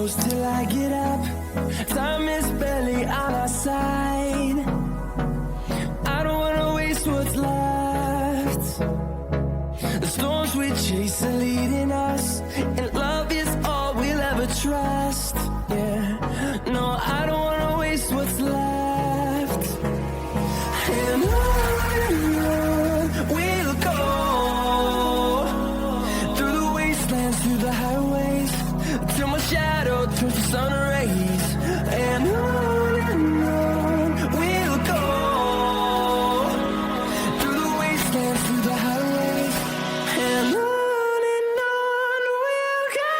close till I get up. Time is barely on our side. I don't wanna waste what's left. The storms we chase are leading us, and love is all we'll ever trust. Yeah, no, I don't wanna waste what's left. And on we'll go, through the wastelands, through the highways, till my shadow turns to sun rays. And on we'll go, through the wastelands, through the highways, and on we'll go.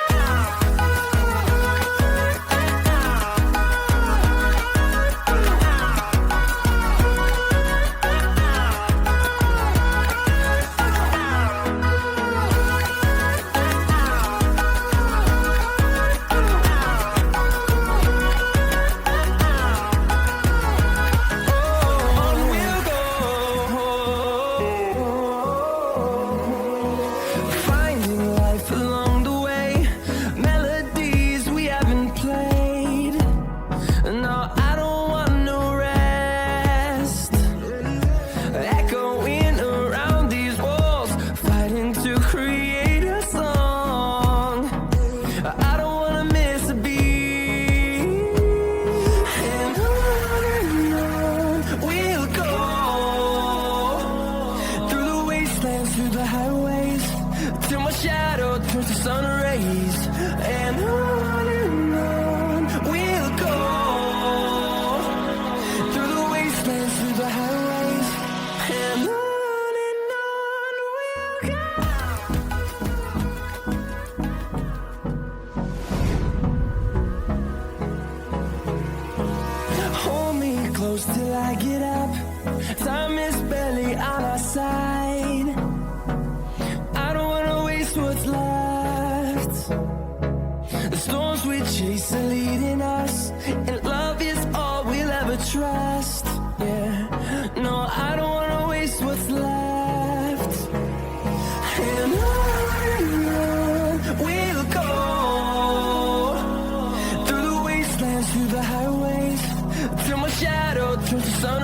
Finding life along the way, melodies we haven't played. No, I don't want no rest. Echoing around these walls, fighting to create a song. I don't wanna miss a beat. And on we'll go, through the wastelands, through the highways, till my shadow turns to sun rays. And on we'll go, through the wastelands, through the highways, and on we'll go. Hold me close till I get up. Time is barely on our side. I don't wanna waste what's left. The storms we chase are leading us, and love is all we'll ever trust. Yeah, no, I don't wanna waste what's left. And on we'll go, through the wastelands, through the highways, till my shadow turns to sun